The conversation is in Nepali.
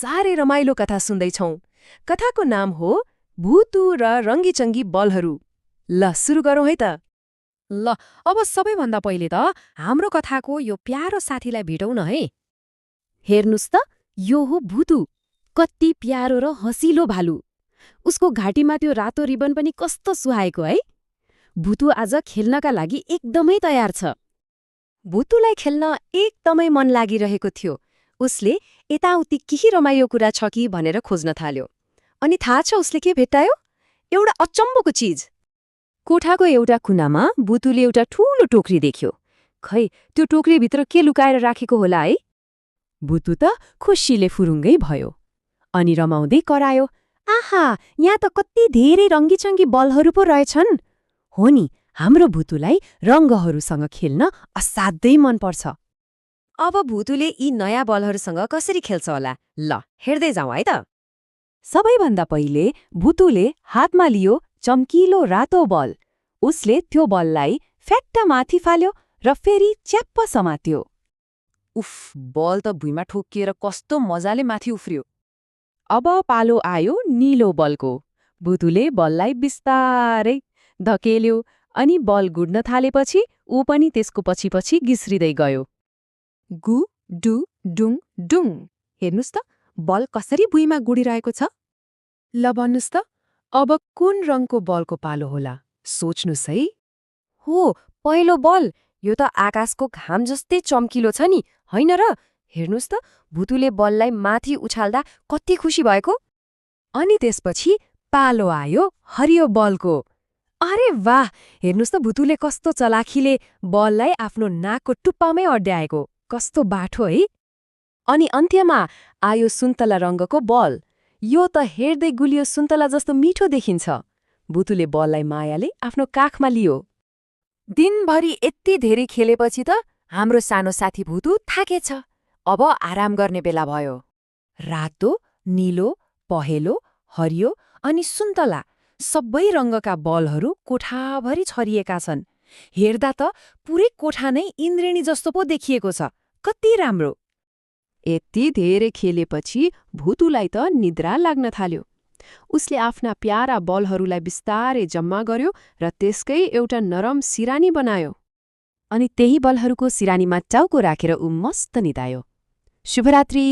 साह्रै रमाइलो कथा सुन्दैछौं। कथाको नाम हो भूतु र रङ्गीचङ्गी बलहरू। ल सुरु गरौँ है त। ल अब सबैभन्दा पहिले त हाम्रो कथाको यो प्यारो साथीलाई भेटौँ न है। हेर्नुस् त, यो हो भुतु। कति प्यारो र हँसिलो भालु। उसको घाँटीमा त्यो रातो रिबन पनि कस्तो सुहाएको है। भुतु आज खेल्नका लागि एकदमै तयार छ। भूतुलाई खेल्न एकदमै मन लागिरहेको थियो। उसले यताउति केही रमाइलो कुरा छ कि भनेर खोज्न थाल्यो। अनि थाहा छ उसले के भेट्टायो? एउटा अचम्मको चिज। कोठाको एउटा कुनामा भुतुले एउटा ठूलो टोकरी देख्यो। खै, त्यो टोकरीभित्र के लुकाएर राखेको होला है? भुतु त खुसीले फुरुङ्गै भयो अनि रमाउँदै करायो, आहा, यहाँ त कति धेरै रङ्गीचङ्गी बलहरू पो रहेछन्। हो नि, हाम्रो भुतुलाई रङ्गहरूसँग खेल्न असाध्यै मनपर्छ। अब भूतुले यी नयाँ बलहरूसँग कसरी खेल्छ होला? ल हेर्दै जाउँ है त। सबैभन्दा पहिले भुतुले हातमा लियो चम्किलो रातो बल। उसले त्यो बललाई फ्याट्ट माथि फाल्यो र फेरि च्याप्प समात्यो। उफ, बल त भुइँमा ठोकिएर कस्तो मजाले माथि उफ्रियो। अब पालो आयो नीलो बलको। भुतुले बललाई बिस्तारै धकेल्यो अनि बल गुड्न थालेपछि ऊ पनि त्यसको पछि पछि घिस्रिँदै गयो। गु डु डुङ डुङ। हेर्नुस् त, बल कसरी भुइँमा गुडिरहेको छ। ल भन्नुस् त, अब कुन रङको बलको पालो होला? सोच्नुस् है। हो, पहिलो बल। यो त आकाशको घाम जस्तै चम्किलो छ नि, होइन र? हेर्नुस् त, भूतुले बललाई माथि उछाल्दा कति खुसी भएको। अनि त्यसपछि पालो आयो हरियो बलको। अरे वाह, हेर्नुस् त भूतुले कस्तो चलाखीले बललाई आफ्नो नाकको टुप्पामै अड्याएको। कस्तो बाठो है। अनि अन्त्यमा आयो सुन्तला रङ्गको बल। यो त हेर्दै गुलियो सुन्तला जस्तो मिठो देखिन्छ। भूतुले बललाई मायाले आफ्नो काखमा लियो। दिनभरि यति धेरै खेलेपछि त हाम्रो सानो साथी भूतु थाकेछ। अब आराम गर्ने बेला भयो। रातो, नीलो, पहेँलो, हरियो अनि सुन्तला सबै रङ्गका बलहरू कोठाभरि छरिएका छन्। हेर्दा त पुरै कोठा नै इन्द्रेणी जस्तो पो देखिएको छ। कति राम्रो। यति धेरै खेलेपछि भूतुलाई त निद्रा लाग्न थाल्यो। उसले आफ्ना प्यारा बलहरूलाई बिस्तारै जम्मा गर्यो र त्यसकै एउटा नरम सिरानी बनायो। अनि त्यही बलहरूको सिरानीमा टाउको राखेर ऊ मस्त निदायो। शुभरात्रि।